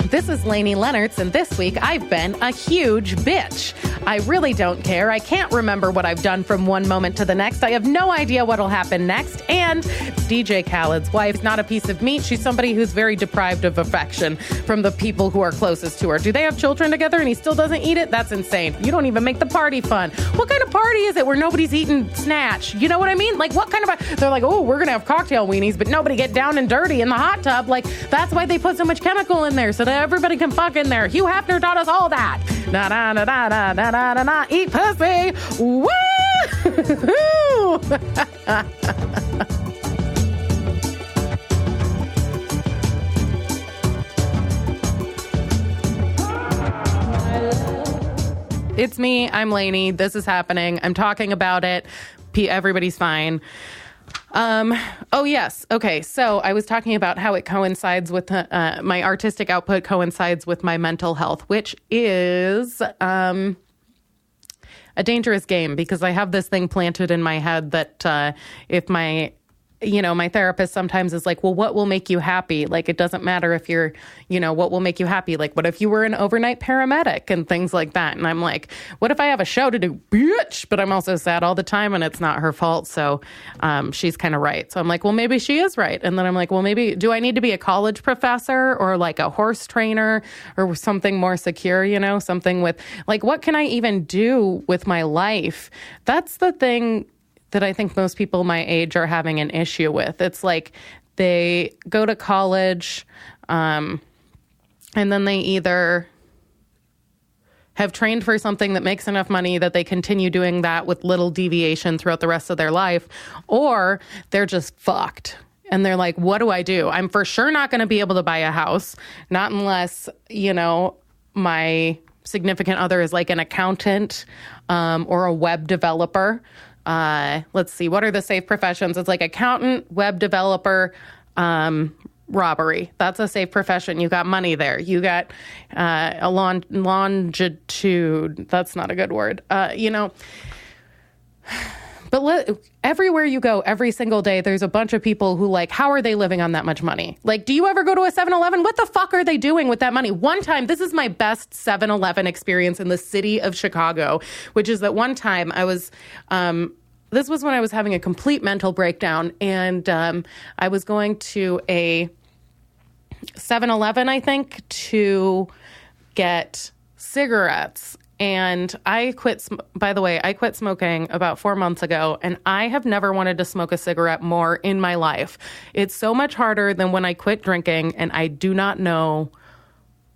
This is Lainie Leonards, and this week I've been a huge bitch. I really don't care. I can't remember what I've done from one moment to the next. I have no idea what'll happen next. And DJ Khaled's wife, not a piece of meat. She's somebody who's very deprived of affection from the people who are closest to her. Do they have children together and he still doesn't eat it? That's insane. You don't even make the party fun. What kind of party is it where nobody's eating snatch? You know what I mean? Like, what kind of... They're like, oh, we're going to have cocktail weenies, but nobody get down and dirty in the hot tub. Like, that's why they put so much chemical in there, so that everybody can fuck in there. Hugh Hefner taught us all that. Na-na-na-na-na-na-na-na. Eat pussy. Woo! It's me. I'm Lainie. This is happening. I'm talking about it. Everybody's fine. Oh, yes. Okay. So I was talking about how it coincides with my artistic output coincides with my mental health, which is a dangerous game because I have this thing planted in my head that if my therapist sometimes is like, well, what will make you happy? Like, it doesn't matter if you're, what will make you happy? Like, what if you were an overnight paramedic and things like that? And I'm like, what if I have a show to do, bitch? But I'm also sad all the time and it's not her fault. So she's kind of right. So I'm like, well, maybe she is right. And then I'm like, well, maybe do I need to be a college professor or like a horse trainer or something more secure, something with like, what can I even do with my life? That's the thing that I think most people my age are having an issue with. It's like they go to college and then they either have trained for something that makes enough money that they continue doing that with little deviation throughout the rest of their life, or they're just fucked. And they're like, what do I do? I'm for sure not going to be able to buy a house, not unless, my significant other is like an accountant or a web developer. Let's see, what are the safe professions? It's like accountant, web developer, robbery. That's a safe profession. You got money there. You got a longitude. That's not a good word. But everywhere you go, every single day, there's a bunch of people who like, how are they living on that much money? Like, do you ever go to a 7-Eleven? What the fuck are they doing with that money? One time, this is my best 7-Eleven experience in the city of Chicago, which is that one time I was, this was when I was having a complete mental breakdown, and I was going to a 7-Eleven, I think, to get cigarettes. And I quit smoking about 4 months ago, and I have never wanted to smoke a cigarette more in my life. It's so much harder than when I quit drinking, and I do not know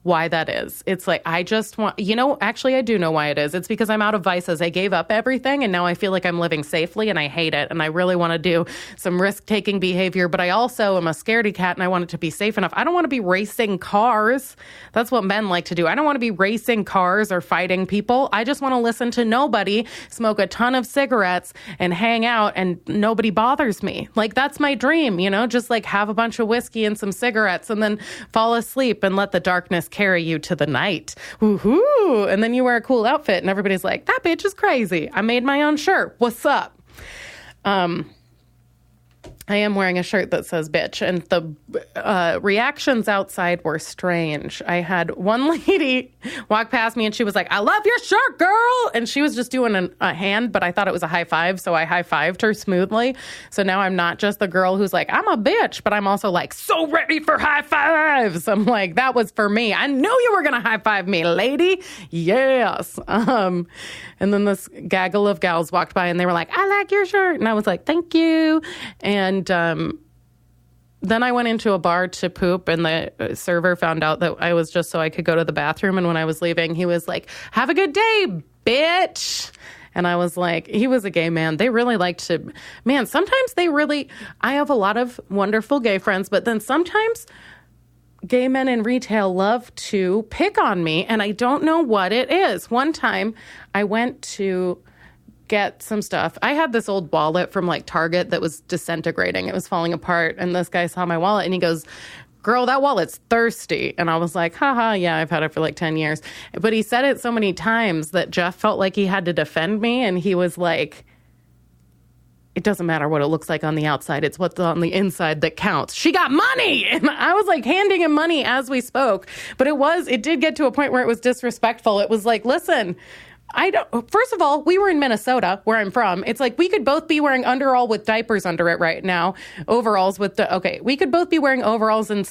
why that is. It's like, I just want, actually I do know why it is. It's because I'm out of vices. I gave up everything and now I feel like I'm living safely and I hate it. And I really want to do some risk-taking behavior, but I also am a scaredy cat and I want it to be safe enough. I don't want to be racing cars. That's what men like to do. I don't want to be racing cars or fighting people. I just want to listen to nobody, smoke a ton of cigarettes and hang out and nobody bothers me. Like, that's my dream, just like have a bunch of whiskey and some cigarettes and then fall asleep and let the darkness carry you to the night. Woohoo! And then you wear a cool outfit and everybody's like, that bitch is crazy. I made my own shirt. What's up? I am wearing a shirt that says bitch, and the reactions outside were strange. I had one lady walk past me and she was like, I love your shirt, girl. And she was just doing a hand, but I thought it was a high five. So I high fived her smoothly. So now I'm not just the girl who's like, I'm a bitch, but I'm also like, so ready for high fives. I'm like, that was for me. I knew you were going to high five me, lady. Yes. And then this gaggle of gals walked by and they were like, I like your shirt. And I was like, thank you. And then I went into a bar to poop, and the server found out that I was just so I could go to the bathroom. And when I was leaving, he was like, have a good day, bitch. And I was like, he was a gay man. They really like to, man, sometimes I have a lot of wonderful gay friends, but then sometimes gay men in retail love to pick on me, and I don't know what it is. One time I went to get some stuff. I had this old wallet from like Target that was disintegrating. It was falling apart. And this guy saw my wallet and he goes, girl, that wallet's thirsty. And I was like, haha, yeah, I've had it for like 10 years. But he said it so many times that Jeff felt like he had to defend me. And he was like, it doesn't matter what it looks like on the outside. It's what's on the inside that counts. She got money. And I was like handing him money as we spoke. But it did get to a point where it was disrespectful. It was like, listen, first of all, we were in Minnesota, where I'm from. It's like we could both be wearing underall with diapers under it right now. Overalls with we could both be wearing overalls and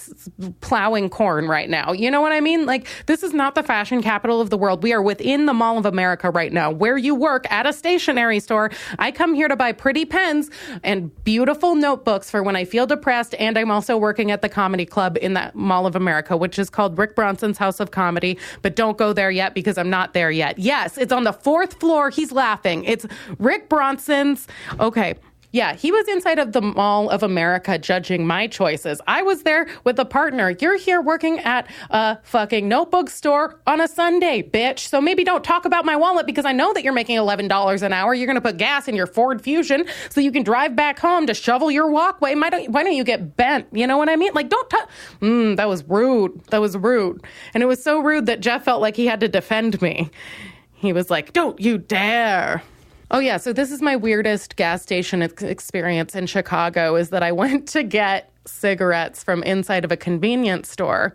plowing corn right now. You know what I mean? Like, this is not the fashion capital of the world. We are within the Mall of America right now, where you work at a stationery store. I come here to buy pretty pens and beautiful notebooks for when I feel depressed. And I'm also working at the comedy club in that Mall of America, which is called Rick Bronson's House of Comedy. But don't go there yet because I'm not there yet. Yes, it's on the 4th floor. He's laughing. It's Rick Bronson's. Okay. Yeah, he was inside of the Mall of America judging my choices. I was there with a partner. You're here working at a fucking notebook store on a Sunday, bitch. So maybe don't talk about my wallet because I know that you're making $11 an hour. You're going to put gas in your Ford Fusion so you can drive back home to shovel your walkway. Why don't you get bent? You know what I mean? Like, don't touch. That was rude. That was rude. And it was so rude that Jeff felt like he had to defend me. He was like, don't you dare. Oh, yeah. So this is my weirdest gas station experience in Chicago, is that I went to get cigarettes from inside of a convenience store.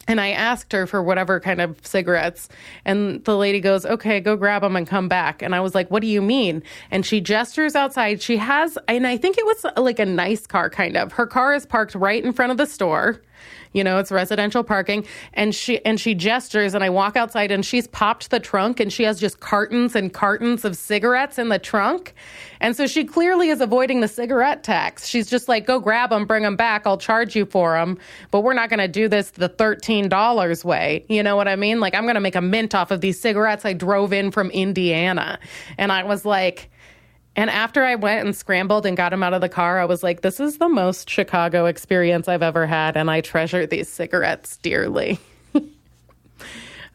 And I asked her for whatever kind of cigarettes. And the lady goes, okay, go grab them and come back. And I was like, what do you mean? And she gestures outside. She has, and I think it was like a nice car, kind of. Her car is parked right in front of the store. You know, it's residential parking. And she gestures, and I walk outside, and she's popped the trunk, and she has just cartons and cartons of cigarettes in the trunk. And so she clearly is avoiding the cigarette tax. She's just like, go grab them, bring them back. I'll charge you for them. But we're not going to do this the $13 way. You know what I mean? Like, I'm going to make a mint off of these cigarettes I drove in from Indiana. And I was like... And after I went and scrambled and got him out of the car, I was like, this is the most Chicago experience I've ever had, and I treasure these cigarettes dearly.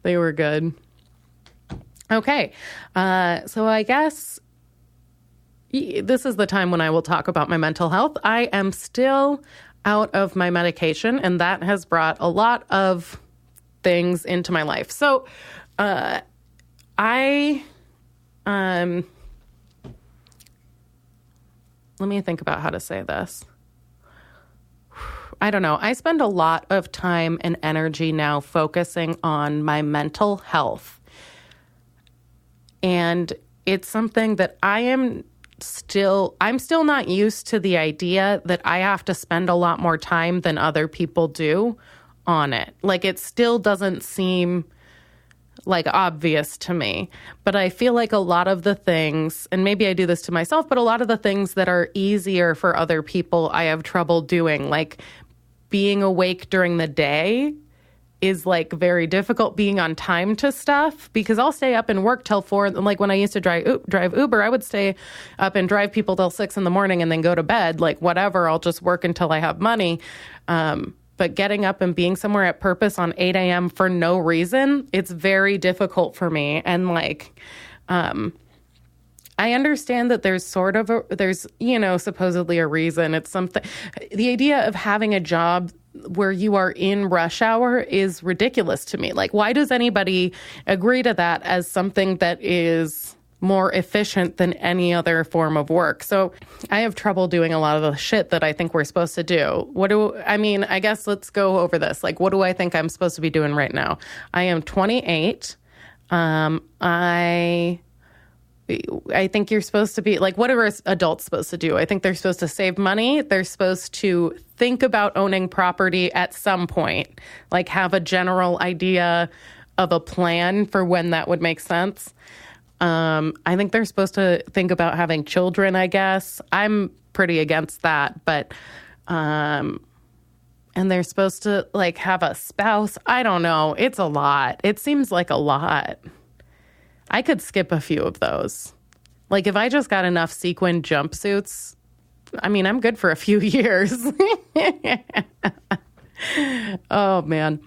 They were good. Okay, so I guess this is the time when I will talk about my mental health. I am still out of my medication, and that has brought a lot of things into my life. So let me think about how to say this. I don't know. I spend a lot of time and energy now focusing on my mental health. And it's something that I'm still not used to, the idea that I have to spend a lot more time than other people do on it. Like, it still doesn't seem like obvious to me, but I feel like a lot of the things, and maybe I do this to myself, but a lot of the things that are easier for other people, I have trouble doing. Like, being awake during the day is like very difficult. Being on time to stuff, because I'll stay up and work till 4. Like, when I used to drive Uber, I would stay up and drive people till 6 in the morning and then go to bed. Like, whatever, I'll just work until I have money. But getting up and being somewhere at purpose on 8 a.m. for no reason, it's very difficult for me. And like, I understand that there's supposedly a reason. It's something, the idea of having a job where you are in rush hour is ridiculous to me. Like, why does anybody agree to that as something that is more efficient than any other form of work? So I have trouble doing a lot of the shit that I think we're supposed to do. I guess let's go over this. Like, what do I think I'm supposed to be doing right now? I am 28. I think you're supposed to be like, what are adults supposed to do? I think they're supposed to save money. They're supposed to think about owning property at some point, like have a general idea of a plan for when that would make sense. I think they're supposed to think about having children, I guess. I'm pretty against that, but, and they're supposed to like have a spouse. I don't know. It's a lot. It seems like a lot. I could skip a few of those. Like, if I just got enough sequin jumpsuits, I mean, I'm good for a few years. Oh, man.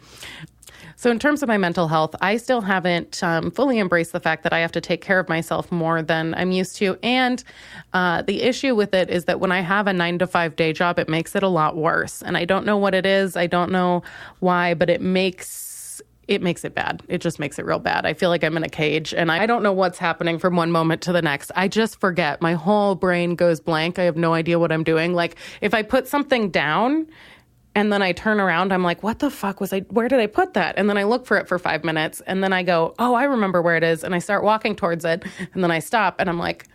So in terms of my mental health, I still haven't fully embraced the fact that I have to take care of myself more than I'm used to. And the issue with it is that when I have a 9-to-5 day job, it makes it a lot worse. And I don't know what it is. I don't know why, but it makes it makes it bad. It just makes it real bad. I feel like I'm in a cage and I don't know what's happening from one moment to the next. I just forget. My whole brain goes blank. I have no idea what I'm doing. Like if I put something down and then I turn around, I'm like, what the fuck where did I put that? And then I look for it for 5 minutes and then I go, oh, I remember where it is. And I start walking towards it and then I stop and I'm like,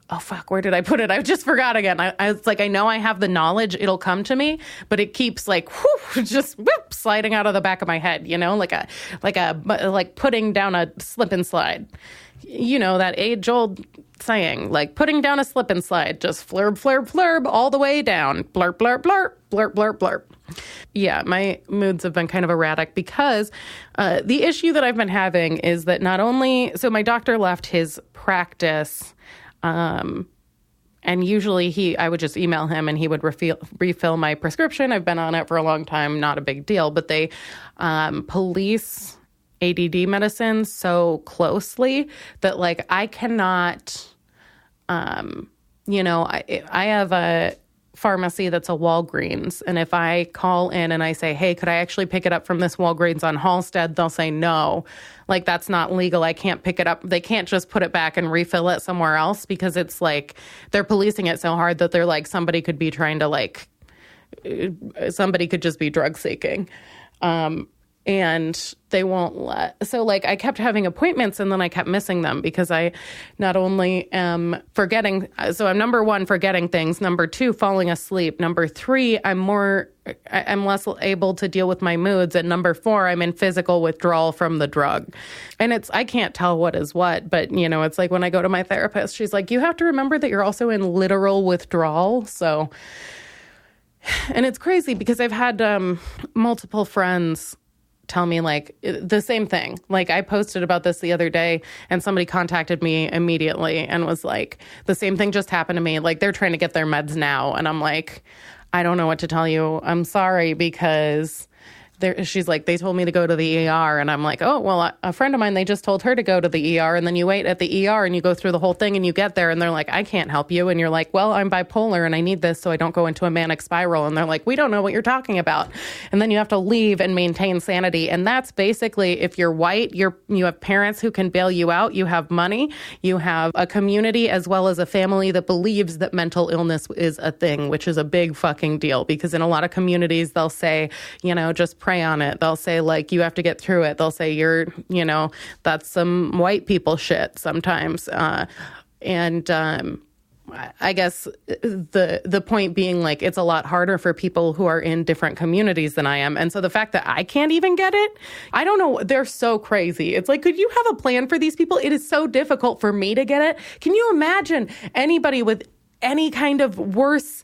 oh, fuck, where did I put it? I just forgot again. I was like, I know I have the knowledge. It'll come to me, but it keeps like, just sliding out of the back of my head, like putting down a slip and slide. You know, that age-old saying, like putting down a slip and slide, just flurb, flurb, flurb all the way down. Blurp, blurp, blurp, blurp, blurp, blurp. Yeah, my moods have been kind of erratic because the issue that I've been having is that so my doctor left his practice. And usually I would just email him and he would refill my prescription. I've been on it for a long time, not a big deal, but they police ADD medicine so closely that like I cannot, I have a pharmacy that's a Walgreens. And if I call in and I say, hey, could I actually pick it up from this Walgreens on Halstead? They'll say no. Like, that's not legal. I can't pick it up. They can't just put it back and refill it somewhere else because it's like they're policing it so hard that they're like somebody could be trying to somebody could just be drug seeking. And they won't so like I kept having appointments and then I kept missing them because I not only am forgetting, so I'm number one, forgetting things, number two, falling asleep, number three, I'm less able to deal with my moods, and number four, I'm in physical withdrawal from the drug. And I can't tell what is what, but it's like when I go to my therapist, she's like, you have to remember that you're also in literal withdrawal. So, and it's crazy because I've had multiple friends tell me like the same thing. Like I posted about this the other day and somebody contacted me immediately and was like, the same thing just happened to me. Like they're trying to get their meds now. And I'm like, I don't know what to tell you. I'm sorry because she's like, they told me to go to the ER. And I'm like, oh, well, a friend of mine, they just told her to go to the ER. And then you wait at the ER and you go through the whole thing and you get there and they're like, I can't help you. And you're like, well, I'm bipolar and I need this so I don't go into a manic spiral. And they're like, we don't know what you're talking about. And then you have to leave and maintain sanity. And that's basically, if you're white, you have parents who can bail you out. You have money. You have a community as well as a family that believes that mental illness is a thing, which is a big fucking deal because in a lot of communities, they'll say, just pray on it. They'll say like, you have to get through it. They'll say that's some white people shit sometimes. I guess the point being like, it's a lot harder for people who are in different communities than I am. And so the fact that I can't even get it, I don't know. They're so crazy. It's like, could you have a plan for these people? It is so difficult for me to get it. Can you imagine anybody with any kind of worse?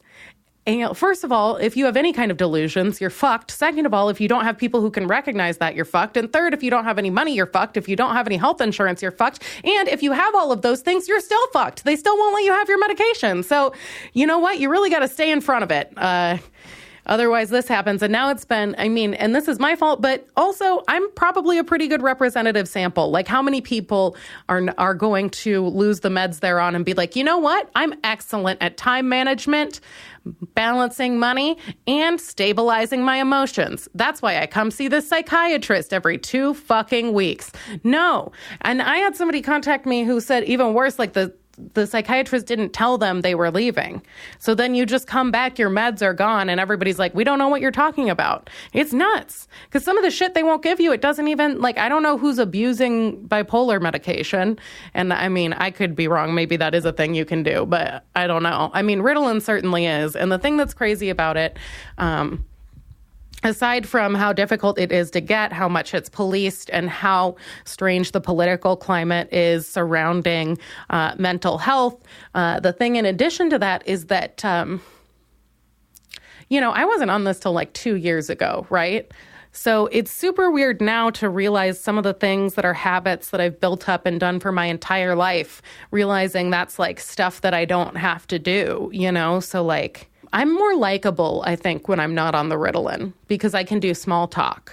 First of all, if you have any kind of delusions, you're fucked. Second of all, if you don't have people who can recognize that, you're fucked. And third, if you don't have any money, you're fucked. If you don't have any health insurance, you're fucked. And if you have all of those things, you're still fucked. They still won't let you have your medication. So you know what? You really got to stay in front of it. Otherwise, this happens. And now it's been, and this is my fault, but also I'm probably a pretty good representative sample. Like how many people are going to lose the meds they're on and be like, you know what? I'm excellent at time management, balancing money, and stabilizing my emotions. That's why I come see this psychiatrist every 2 fucking weeks. No. And I had somebody contact me who said even worse, like the psychiatrist didn't tell them they were leaving. So then you just come back, your meds are gone, and everybody's like, we don't know what you're talking about. It's nuts. Because some of the shit they won't give you, it doesn't even, I don't know who's abusing bipolar medication. And I could be wrong. Maybe that is a thing you can do, but I don't know. Ritalin certainly is. And the thing that's crazy about it, aside from how difficult it is to get, how much it's policed, and how strange the political climate is surrounding mental health, the thing in addition to that is that, I wasn't on this till 2 years ago, right? So it's super weird now to realize some of the things that are habits that I've built up and done for my entire life, realizing that's stuff that I don't have to do, So I'm more likable, I think, when I'm not on the Ritalin because I can do small talk.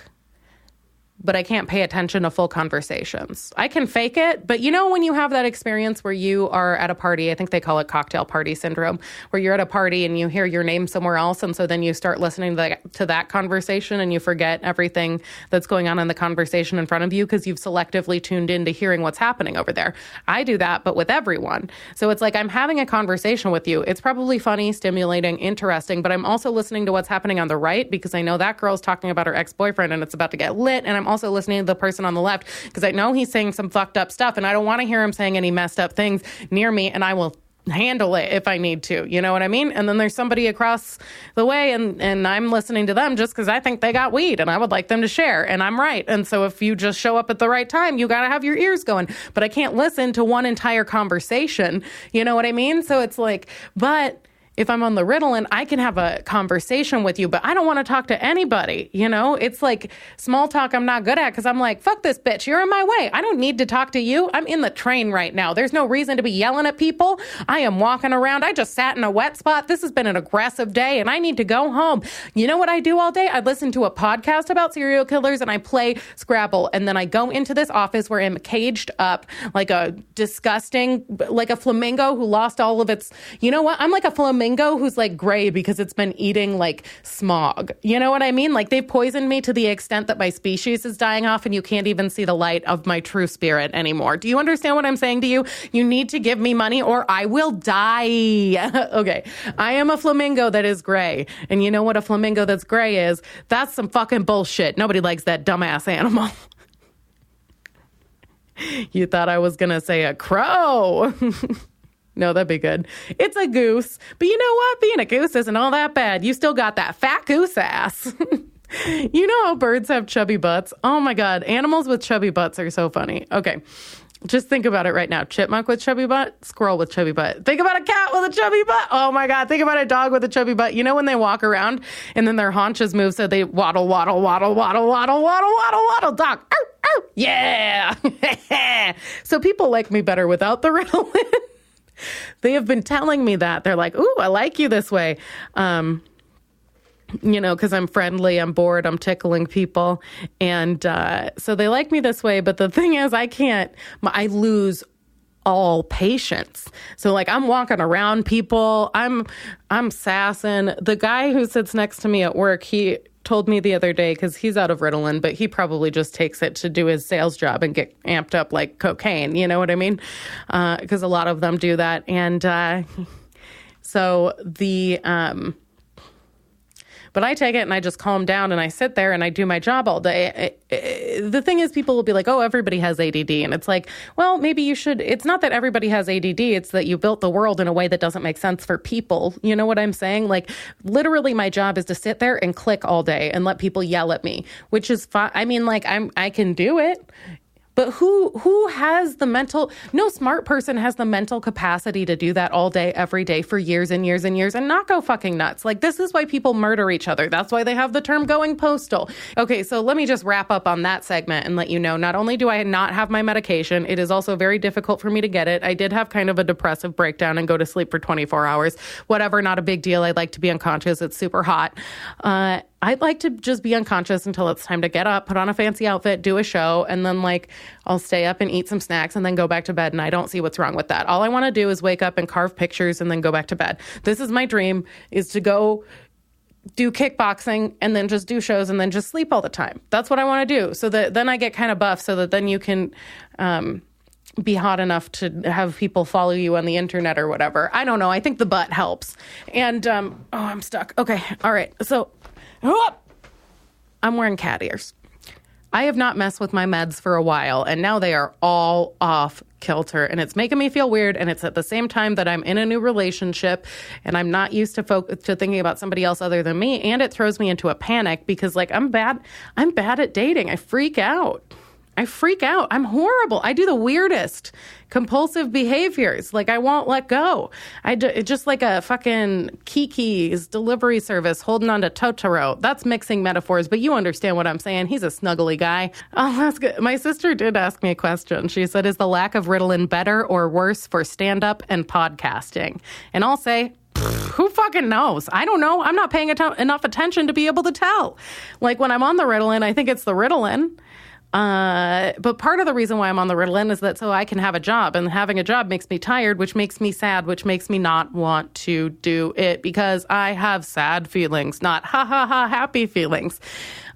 but I can't pay attention to full conversations. I can fake it, but you know when you have that experience where you are at a party, I think they call it cocktail party syndrome, where you're at a party and you hear your name somewhere else, and so then you start listening to that conversation and you forget everything that's going on in the conversation in front of you because you've selectively tuned into hearing what's happening over there. I do that, but with everyone. So it's like I'm having a conversation with you. It's probably funny, stimulating, interesting, but I'm also listening to what's happening on the right because I know that girl's talking about her ex-boyfriend and it's about to get lit, and I'm also listening to the person on the left because I know he's saying some fucked up stuff and I don't want to hear him saying any messed up things near me, and I will handle it if I need to. You know what I mean? And then there's somebody across the way and I'm listening to them just because I think they got weed and I would like them to share, and I'm right. And so if you just show up at the right time, you got to have your ears going. But I can't listen to one entire conversation. You know what I mean? So it's like, but if I'm on the Ritalin, I can have a conversation with you, but I don't want to talk to anybody. You know, it's like small talk I'm not good at because I'm like, fuck this bitch. You're in my way. I don't need to talk to you. I'm in the train right now. There's no reason to be yelling at people. I am walking around. I just sat in a wet spot. This has been an aggressive day and I need to go home. You know what I do all day? I listen to a podcast about serial killers and I play Scrabble. And then I go into this office where I'm caged up like a disgusting, like a flamingo who lost all of its, you know what? I'm like a flamingo who's like gray because it's been eating like smog. You know what I mean? Like they've poisoned me to the extent that my species is dying off and you can't even see the light of my true spirit anymore. Do you understand what I'm saying to you? You need to give me money or I will die. Okay. I am a flamingo that is gray. And you know what a flamingo that's gray is? That's some fucking bullshit. Nobody likes that dumbass animal. You thought I was going to say a crow. No, that'd be good. It's a goose. But you know what? Being a goose isn't all that bad. You still got that fat goose ass. You know how birds have chubby butts? Oh my God. Animals with chubby butts are so funny. Okay. Just think about it right now. Chipmunk with chubby butt, squirrel with chubby butt. Think about a cat with a chubby butt. Oh my God. Think about a dog with a chubby butt. You know when they walk around and then their haunches move so they waddle, waddle, waddle, waddle, waddle, waddle, waddle, waddle, dog. Ow, ow. Yeah. So people like me better without the Ritalin. They have been telling me that. They're like, ooh, I like you this way. You know, because I'm friendly, I'm bored, I'm tickling people. And so they like me this way. But the thing is, I lose all patience. So like I'm walking around people, I'm sassing. The guy who sits next to me at work, he told me the other day, because he's out of Ritalin, but he probably just takes it to do his sales job and get amped up like cocaine. You know what I mean? Because a lot of them do that. And so but I take it and I just calm down and I sit there and I do my job all day. The thing is, people will be like, oh, everybody has ADD. And it's like, well, maybe you should. It's not that everybody has ADD. It's that you built the world in a way that doesn't make sense for people. You know what I'm saying? Like, literally, my job is to sit there and click all day and let people yell at me, which is fine. I mean, like, I can do it. But who has the mental, no smart person has the mental capacity to do that all day, every day for years and years and years and not go fucking nuts. Like, this is why people murder each other. That's why they have the term going postal. Okay, so let me just wrap up on that segment and let you know, not only do I not have my medication, it is also very difficult for me to get it. I did have kind of a depressive breakdown and go to sleep for 24 hours. Whatever, not a big deal. I like to be unconscious. It's super hot. I'd like to just be unconscious until it's time to get up, put on a fancy outfit, do a show, and then like I'll stay up and eat some snacks and then go back to bed. And I don't see what's wrong with that. All I want to do is wake up and carve pictures and then go back to bed. This is my dream, is to go do kickboxing and then just do shows and then just sleep all the time. That's what I want to do. So that then I get kind of buff so that then you can be hot enough to have people follow you on the internet or whatever. I don't know. I think the butt helps. And, I'm stuck. Okay. All right. So I'm wearing cat ears. I have not messed with my meds for a while, and now they are all off kilter, and it's making me feel weird, and it's at the same time that I'm in a new relationship, and I'm not used to thinking about somebody else other than me, and it throws me into a panic because, like, I'm bad at dating. I freak out. I'm horrible. I do the weirdest compulsive behaviors. Like, I won't let go. It's just like a fucking Kiki's delivery service holding on to Totoro. That's mixing metaphors, but you understand what I'm saying. He's a snuggly guy. Oh, that's good. My sister did ask me a question. She said, is the lack of Ritalin better or worse for stand-up and podcasting? And I'll say, who fucking knows? I don't know. I'm not paying enough attention to be able to tell. Like, when I'm on the Ritalin, I think it's the Ritalin. But part of the reason why I'm on the Ritalin is that so I can have a job, and having a job makes me tired, which makes me sad, which makes me not want to do it because I have sad feelings, not happy feelings.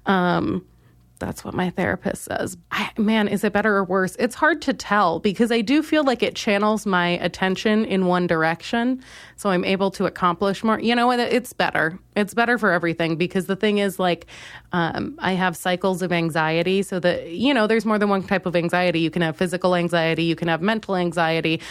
That's what my therapist says. Man, is it better or worse? It's hard to tell because I do feel like it channels my attention in one direction. So I'm able to accomplish more. You know, it's better. It's better for everything because the thing is like I have cycles of anxiety so that, you know, there's more than one type of anxiety. You can have physical anxiety. You can have mental anxiety.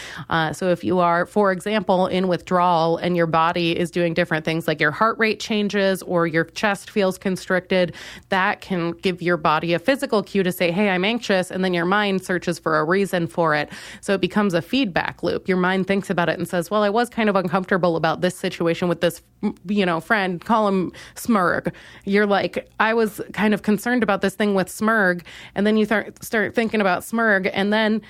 So if you are, for example, in withdrawal and your body is doing different things like your heart rate changes or your chest feels constricted, that can give your body a physical cue to say, hey, I'm anxious. And then your mind searches for a reason for it. So it becomes a feedback loop. Your mind thinks about it and says, well, I was kind of uncomfortable about this situation with this, you know, friend, call him Smurg. You're like, I was kind of concerned about this thing with Smurg. And then you start thinking about Smurg and then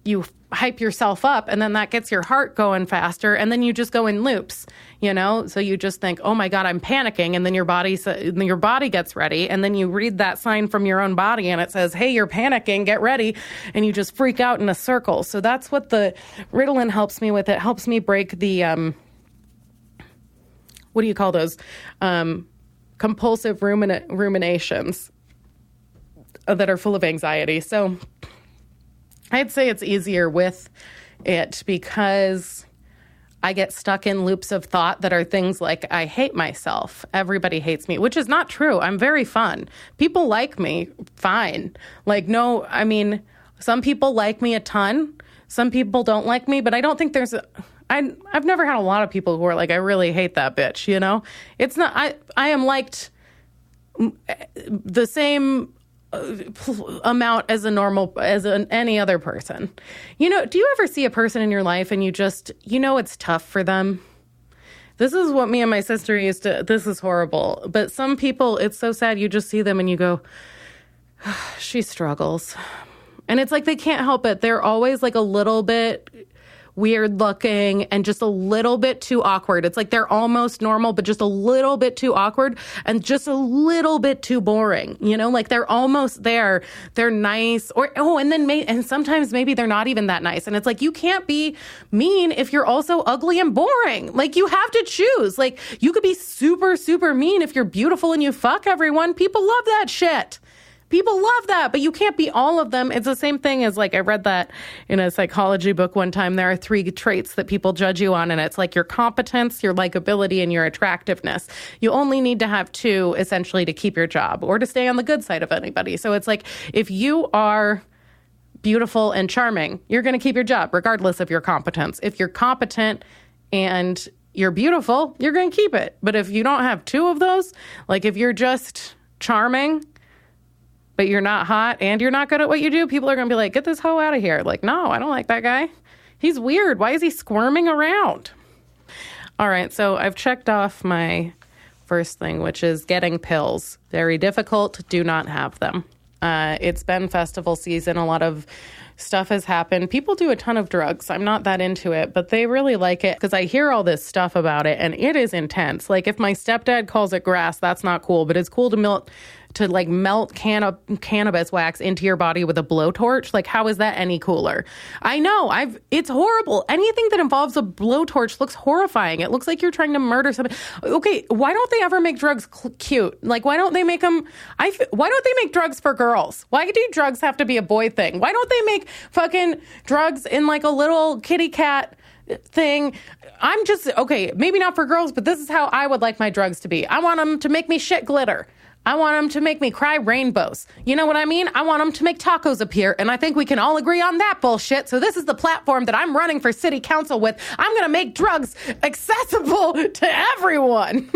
you hype yourself up and then that gets your heart going faster and then you just go in loops, you know? So you just think, oh my God, I'm panicking. And then your body gets ready. And then you read that sign from your own body and it says, hey, you're panicking, get ready. And you just freak out in a circle. So that's what the Ritalin helps me with. It helps me break the, what do you call those? Compulsive ruminations that are full of anxiety. So I'd say it's easier with it because I get stuck in loops of thought that are things like, I hate myself. Everybody hates me, which is not true. I'm very fun. People like me, fine. Like, no, I mean, some people like me a ton. Some people don't like me, but I don't think I've never had a lot of people who are like, I really hate that bitch, you know? It's not, I am liked the same amount as any other person. You know, do you ever see a person in your life and you just, you know, it's tough for them? This is what me and my sister used to, this is horrible. But some people, it's so sad. You just see them and you go, she struggles. And it's like they can't help it. They're always like a little bit weird looking and just a little bit too awkward. It's like they're almost normal, but just a little bit too awkward and just a little bit too boring. You know, like they're almost there. They're nice and sometimes maybe they're not even that nice. And it's like, you can't be mean if you're also ugly and boring. Like you have to choose. Like you could be super, super mean if you're beautiful and you fuck everyone. People love that shit. People love that, but you can't be all of them. It's the same thing as like I read that in a psychology book one time. There are 3 traits that people judge you on, and it's like your competence, your likability, and your attractiveness. You only need to have 2 essentially to keep your job or to stay on the good side of anybody. So it's like if you are beautiful and charming, you're going to keep your job regardless of your competence. If you're competent and you're beautiful, you're going to keep it. But if you don't have 2 of those, like if you're just charming but you're not hot and you're not good at what you do, people are going to be like, get this hoe out of here. Like, no, I don't like that guy. He's weird. Why is he squirming around? All right, so I've checked off my first thing, which is getting pills. Very difficult. Do not have them. It's been festival season. A lot of stuff has happened. People do a ton of drugs. I'm not that into it, but they really like it because I hear all this stuff about it and it is intense. Like if my stepdad calls it grass, that's not cool, but it's cool to melt cannabis wax into your body with a blowtorch. Like, how is that any cooler? I know, it's horrible. Anything that involves a blowtorch looks horrifying. It looks like you're trying to murder somebody. Okay, why don't they ever make drugs cute? Like, why don't they make them, why don't they make drugs for girls? Why do drugs have to be a boy thing? Why don't they make fucking drugs in like a little kitty cat thing? I'm just, okay, maybe not for girls, but this is how I would like my drugs to be. I want them to make me shit glitter. I want them to make me cry rainbows. You know what I mean? I want them to make tacos appear. And I think we can all agree on that bullshit. So this is the platform that I'm running for city council with. I'm going to make drugs accessible to everyone.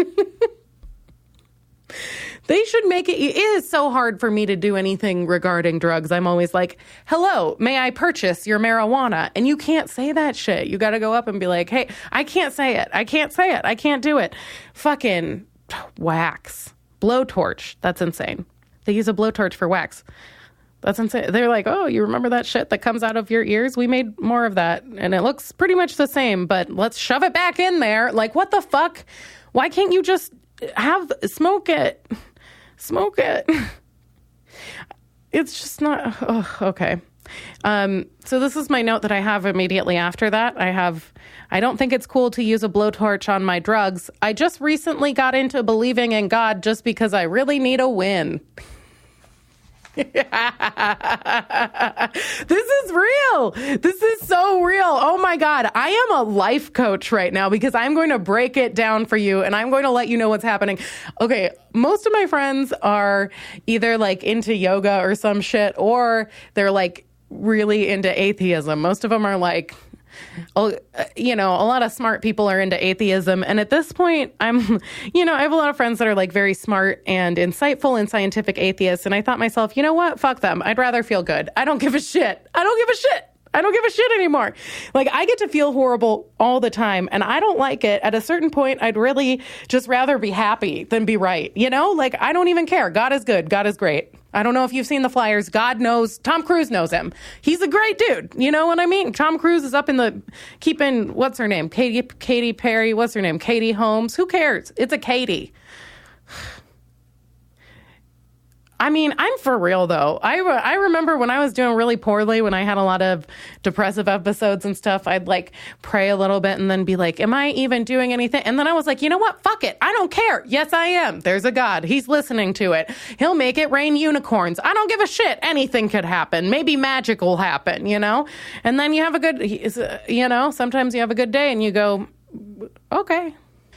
They should make it. It is so hard for me to do anything regarding drugs. I'm always like, hello, may I purchase your marijuana? And you can't say that shit. You got to go up and be like, hey, I can't say it. I can't say it. I can't do it. Fucking wax. Blowtorch. That's insane. They use a blowtorch for wax. That's insane. They're like, oh, you remember that shit that comes out of your ears? We made more of that. And it looks pretty much the same, but let's shove it back in there. Like, what the fuck? Why can't you just smoke it? Smoke it. it's just not, okay. So this is my note that I have immediately after that. I don't think it's cool to use a blowtorch on my drugs. I just recently got into believing in God just because I really need a win. This is real. This is so real. Oh my God. I am a life coach right now because I'm going to break it down for you and I'm going to let you know what's happening. Okay. Most of my friends are either like into yoga or some shit, or they're like really into atheism. Most of them are like, a lot of smart people are into atheism. And at this point, I have a lot of friends that are like very smart and insightful and scientific atheists. And I thought myself, you know what? Fuck them. I'd rather feel good. I don't give a shit. I don't give a shit anymore. Like, I get to feel horrible all the time and I don't like it. At a certain point, I'd really just rather be happy than be right. Like, I don't even care. God is good. God is great. I don't know if you've seen the flyers. God knows. Tom Cruise knows him. He's a great dude. You know what I mean? Tom Cruise is up in keeping, what's her name? Katy Perry. What's her name? Katie Holmes. Who cares? It's a Katie. I mean, I'm for real, though. I remember when I was doing really poorly, when I had a lot of depressive episodes and stuff, I'd like pray a little bit and then be like, am I even doing anything? And then I was like, you know what? Fuck it. I don't care. Yes, I am. There's a God. He's listening to it. He'll make it rain unicorns. I don't give a shit. Anything could happen. Maybe magic will happen, And then you have a good, sometimes you have a good day and you go, okay.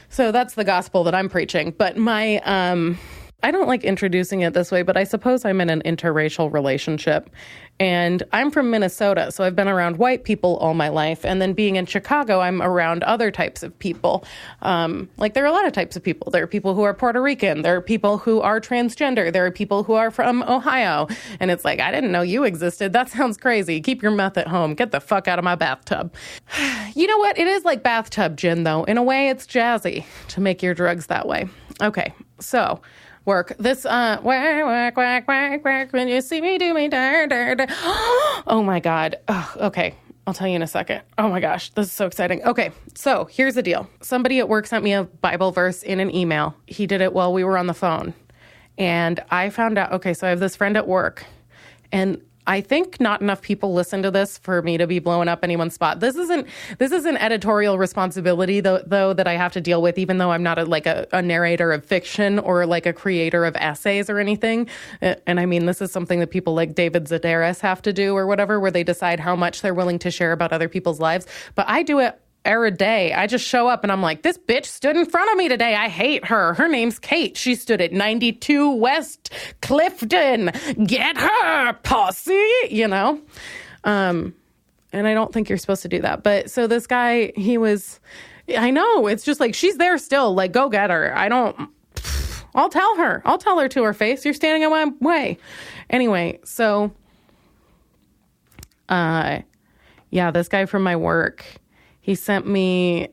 So that's the gospel that I'm preaching. But I don't like introducing it this way, but I suppose I'm in an interracial relationship. And I'm from Minnesota, so I've been around white people all my life. And then being in Chicago, I'm around other types of people. There are a lot of types of people. There are people who are Puerto Rican. There are people who are transgender. There are people who are from Ohio. And it's like, I didn't know you existed. That sounds crazy. Keep your meth at home. Get the fuck out of my bathtub. You know what? It is like bathtub gin, though. In a way, it's jazzy to make your drugs that way. Okay, so... work. This, whack, whack, whack, whack, when you see me do me, oh my God. Oh, okay. I'll tell you in a second. Oh my gosh. This is so exciting. Okay. So here's the deal. Somebody at work sent me a Bible verse in an email. He did it while we were on the phone. And I found out, okay, so I have this friend at work and I think not enough people listen to this for me to be blowing up anyone's spot. This is an editorial responsibility though that I have to deal with, even though I'm not a narrator of fiction or like a creator of essays or anything. And I mean, this is something that people like David Sedaris have to do or whatever, where they decide how much they're willing to share about other people's lives. But I do it every day. I just show up and I'm like, this bitch stood in front of me today. I hate her. Her name's Kate. She stood at 92 West Clifton. Get her, pussy, And I don't think you're supposed to do that. But so this guy, I know, it's just like, she's there still. Like, go get her. I'll tell her. I'll tell her to her face. You're standing in my way. Anyway, so, this guy from my work, he sent me,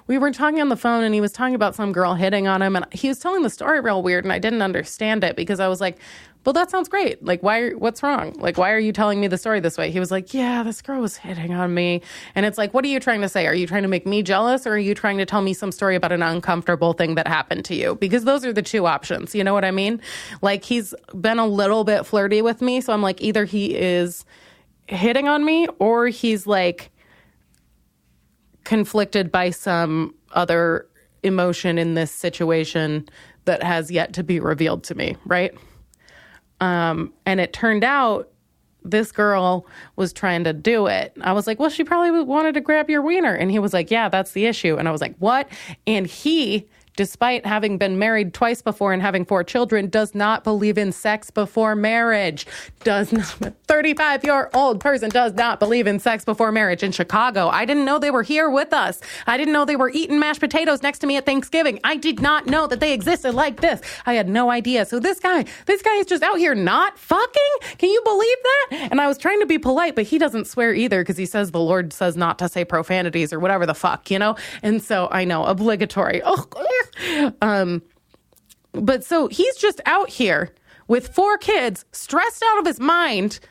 we were talking on the phone and he was talking about some girl hitting on him and he was telling the story real weird and I didn't understand it because I was like, well, that sounds great. Like, what's wrong? Like, why are you telling me the story this way? He was like, yeah, this girl was hitting on me. And it's like, what are you trying to say? Are you trying to make me jealous or are you trying to tell me some story about an uncomfortable thing that happened to you? Because those are the two options. You know what I mean? Like, he's been a little bit flirty with me. So I'm like, either he is hitting on me or he's like, conflicted by some other emotion in this situation that has yet to be revealed to me, right? And it turned out this girl was trying to do it. I was like, well, she probably wanted to grab your wiener. And he was like, yeah, that's the issue. And I was like, what? And he, despite having been married twice before and having 4 children, does not believe in sex before marriage. Does not. A 35-year-old person does not believe in sex before marriage in Chicago. I didn't know they were here with us. I didn't know they were eating mashed potatoes next to me at Thanksgiving. I did not know that they existed like this. I had no idea. So this guy is just out here not fucking? Can you believe that? And I was trying to be polite, but he doesn't swear either because he says the Lord says not to say profanities or whatever the fuck, And so I know, obligatory. But so he's just out here with 4 kids, stressed out of his mind.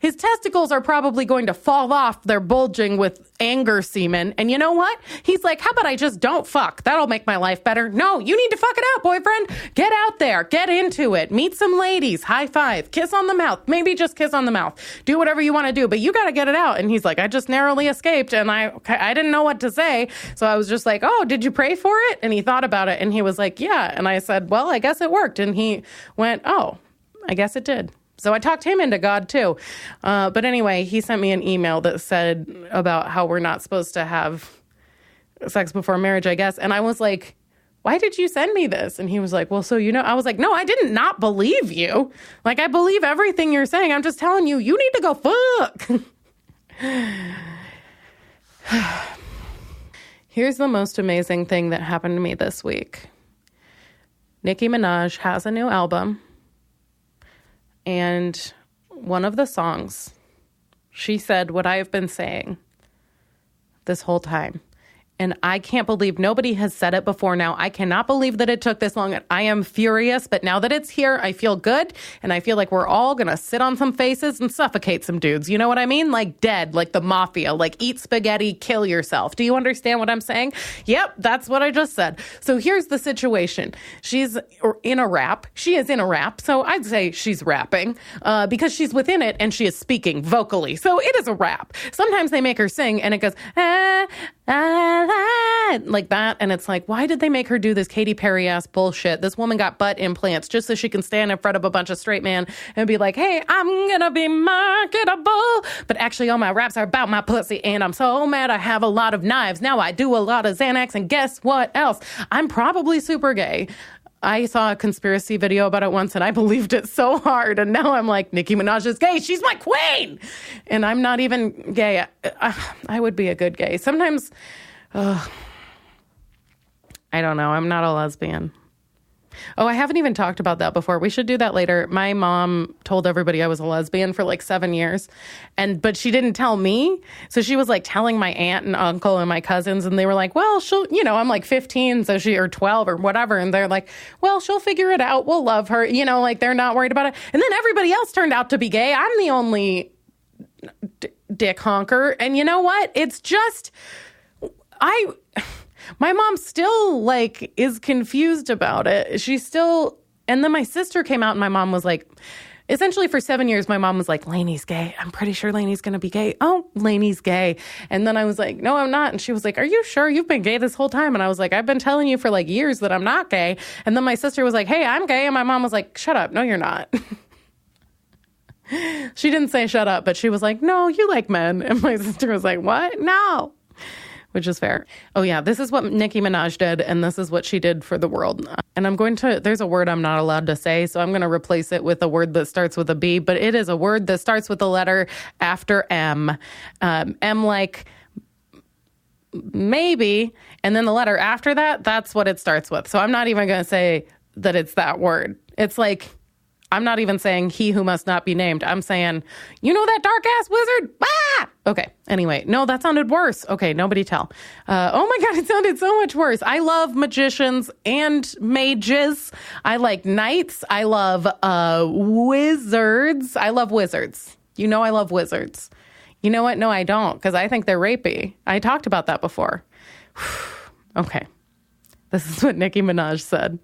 his testicles are probably going to fall off. They're bulging with anger semen. And you know what? He's like, how about I just don't fuck? That'll make my life better. No, you need to fuck it out, boyfriend. Get out there. Get into it. Meet some ladies. High five. Kiss on the mouth. Maybe just kiss on the mouth. Do whatever you want to do, but you got to get it out. And he's like, I just narrowly escaped and I didn't know what to say. So I was just like, oh, did you pray for it? And he thought about it and he was like, yeah. And I said, well, I guess it worked. And he went, oh, I guess it did. So I talked him into God too. But anyway, he sent me an email that said about how we're not supposed to have sex before marriage, I guess. And I was like, why did you send me this? And he was like, well, so you know, I was like, no, I didn't not believe you. Like, I believe everything you're saying. I'm just telling you, you need to go fuck. Here's the most amazing thing that happened to me this week. Nicki Minaj has a new album. And one of the songs, she said what I have been saying this whole time. And I can't believe nobody has said it before now. I cannot believe that it took this long. I am furious, but now that it's here, I feel good. And I feel like we're all going to sit on some faces and suffocate some dudes. You know what I mean? Like dead, like the mafia, like eat spaghetti, kill yourself. Do you understand what I'm saying? Yep, that's what I just said. So here's the situation. She's in a rap. She is in a rap. So I'd say she's rapping because she's within it and she is speaking vocally. So it is a rap. Sometimes they make her sing and it goes, like that. And it's like, why did they make her do this Katy Perry ass bullshit? This woman got butt implants just so she can stand in front of a bunch of straight men and be like, hey, I'm gonna be marketable. But actually all my raps are about my pussy and I'm so mad I have a lot of knives. Now I do a lot of Xanax and guess what else? I'm probably super gay. I saw a conspiracy video about it once and I believed it so hard. And now I'm like, Nicki Minaj is gay. She's my queen. And I'm not even gay. I would be a good gay. Sometimes, I don't know. I'm not a lesbian. Oh, I haven't even talked about that before. We should do that later. My mom told everybody I was a lesbian for like 7 years, but she didn't tell me. So she was like telling my aunt and uncle and my cousins, and they were like, well, she'll, I'm like 15, so or 12 or whatever. And they're like, well, she'll figure it out. We'll love her. Like they're not worried about it. And then everybody else turned out to be gay. I'm the only dick honker. And you know what? It's just, my mom still like is confused about it. And then my sister came out and my mom was like, essentially for 7 years, my mom was like, Lainie's gay. I'm pretty sure Lainie's going to be gay. Oh, Lainie's gay. And then I was like, no, I'm not. And she was like, are you sure you've been gay this whole time? And I was like, I've been telling you for like years that I'm not gay. And then my sister was like, hey, I'm gay. And my mom was like, shut up. No, you're not. She didn't say shut up, but she was like, no, you like men. And my sister was like, what? No. Which is fair. Oh, yeah, this is what Nicki Minaj did, and this is what she did for the world. And there's a word I'm not allowed to say, so I'm going to replace it with a word that starts with a B, but it is a word that starts with a letter after M. M like maybe, and then the letter after that, that's what it starts with. So I'm not even going to say that it's that word. It's like, I'm not even saying he who must not be named. I'm saying, you know that dark-ass wizard? Ah! Okay, anyway. No, that sounded worse. Okay, nobody tell. Oh my God, it sounded so much worse. I love magicians and mages. I like knights. I love wizards. I love wizards. You know I love wizards. You know what? No, I don't, because I think they're rapey. I talked about that before. Okay. This is what Nicki Minaj said.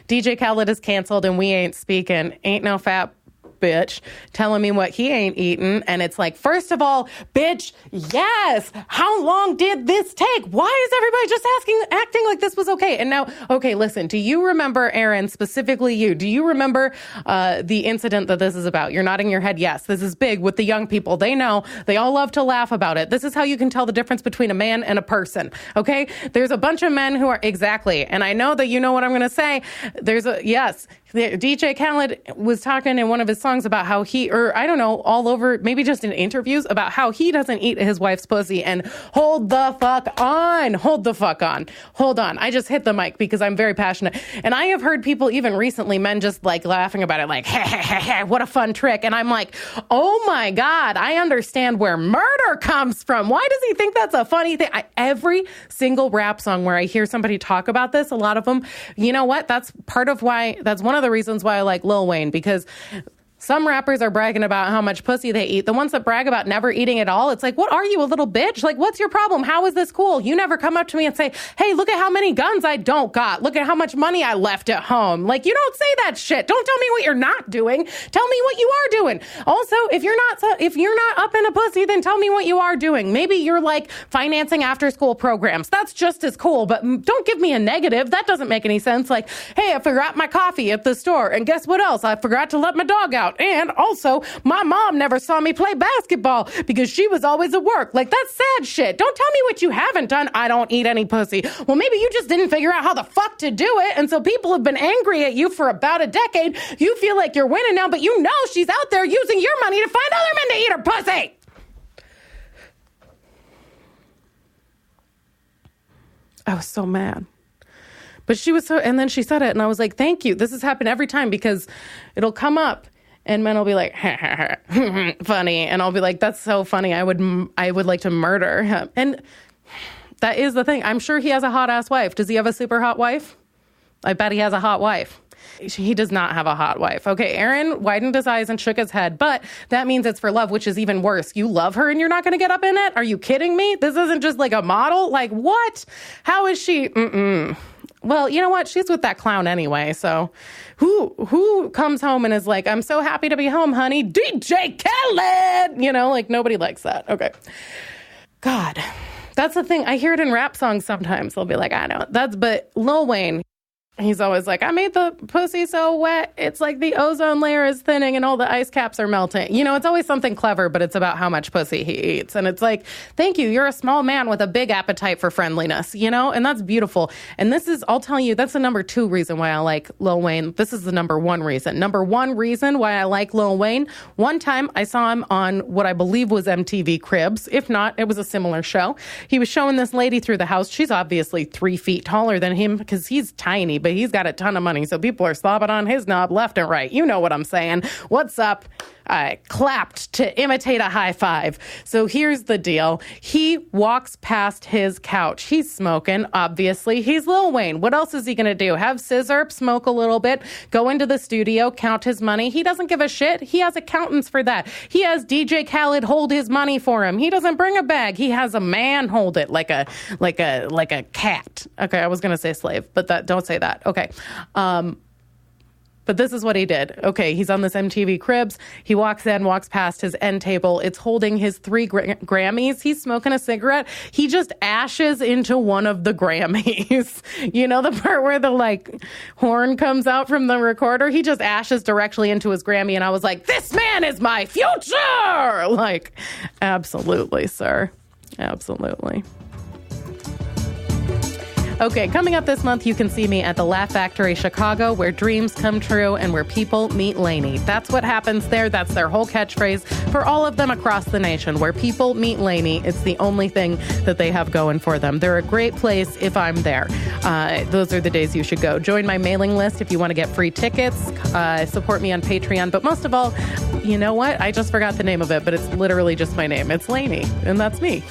DJ Khaled is canceled and we ain't speaking. Ain't no fat bitch telling me what he ain't eating. And it's like, first of all, bitch, yes. How long did this take? Why is everybody just acting like this was okay? And now, okay, listen, do you remember, Aaron, specifically you, do you remember the incident that this is about? You're nodding your head. Yes, this is big with the young people. They know. They all love to laugh about it. This is how you can tell the difference between a man and a person. Okay. There's a bunch of men who are exactly. And I know that you know what I'm going to say. Yes. DJ Khaled was talking in one of his songs about how all over, maybe just in interviews, about how he doesn't eat his wife's pussy. And hold the fuck on. Hold on. I just hit the mic because I'm very passionate. And I have heard people, even recently, men just like laughing about it, like, what a fun trick. And I'm like, oh my God, I understand where murder comes from. Why does he think that's a funny thing? Every single rap song where I hear somebody talk about this, a lot of them, you know what? That's one of the reasons why I like Lil Wayne, because Some rappers are bragging about how much pussy they eat. The ones that brag about never eating at all, it's like, what are you, a little bitch? Like, what's your problem? How is this cool? You never come up to me and say, hey, look at how many guns I don't got. Look at how much money I left at home. Like, you don't say that shit. Don't tell me what you're not doing. Tell me what you are doing. Also, if you're not up in a pussy, then tell me what you are doing. Maybe you're like financing after school programs. That's just as cool, but don't give me a negative. That doesn't make any sense. Like, hey, I forgot my coffee at the store. And guess what else? I forgot to let my dog out. And also, my mom never saw me play basketball because she was always at work. Like, that's sad shit. Don't tell me what you haven't done. I don't eat any pussy. Well, maybe you just didn't figure out how the fuck to do it. And so people have been angry at you for about a decade. You feel like you're winning now, but you know she's out there using your money to find other men to eat her pussy. I was so mad. But she was and then she said it, and I was like, thank you. This has happened every time because it'll come up and men will be like, funny. And I'll be like, that's so funny. I would like to murder him. And that is the thing. I'm sure he has a hot ass wife. Does he have a super hot wife? I bet he has a hot wife. He does not have a hot wife. Okay, Aaron widened his eyes and shook his head, but that means it's for love, which is even worse. You love her and you're not going to get up in it? Are you kidding me? This isn't just like a model? Like, what? How is she? Well, you know what? She's with that clown anyway. So who comes home and is like, I'm so happy to be home, honey. DJ Khaled! You know, like nobody likes that. Okay. God, that's the thing. I hear it in rap songs sometimes. They'll be like, I know. But Lil Wayne, he's always like, I made the pussy so wet, it's like the ozone layer is thinning and all the ice caps are melting. You know, it's always something clever, but it's about how much pussy he eats. And it's like, thank you. You're a small man with a big appetite for friendliness, you know, and that's beautiful. And this is, I'll tell you, that's the number 2 reason why I like Lil Wayne. This is the number 1 reason. Number 1 reason why I like Lil Wayne. One time I saw him on what I believe was MTV Cribs. If not, it was a similar show. He was showing this lady through the house. She's obviously 3 feet taller than him because he's tiny, but he's got a ton of money, so people are slobbing on his knob left and right. You know what I'm saying. What's up? I clapped to imitate a high five. So here's the deal. He walks past his couch. He's smoking, obviously. He's Lil Wayne. What else is he going to do? Have scissor, smoke a little bit, go into the studio, count his money. He doesn't give a shit. He has accountants for that. He has DJ Khaled hold his money for him. He doesn't bring a bag. He has a man hold it like a cat. Okay, I was going to say slave, but don't say that. Okay. But this is what he did. Okay, he's on this MTV Cribs. He walks past his end table. It's holding his 3 Grammys. He's smoking a cigarette. He just ashes into one of the Grammys. You know the part where the, like, horn comes out from the recorder? He just ashes directly into his Grammy, and I was like, this man is my future! Like, absolutely, sir. Absolutely. Okay, coming up this month, you can see me at the Laugh Factory Chicago, where dreams come true and where people meet Lainie. That's what happens there. That's their whole catchphrase for all of them across the nation. Where people meet Lainie, it's the only thing that they have going for them. They're a great place if I'm there. Those are the days you should go. Join my mailing list if you want to get free tickets. Support me on Patreon. But most of all, you know what? I just forgot the name of it, but it's literally just my name. It's Lainie, and that's me.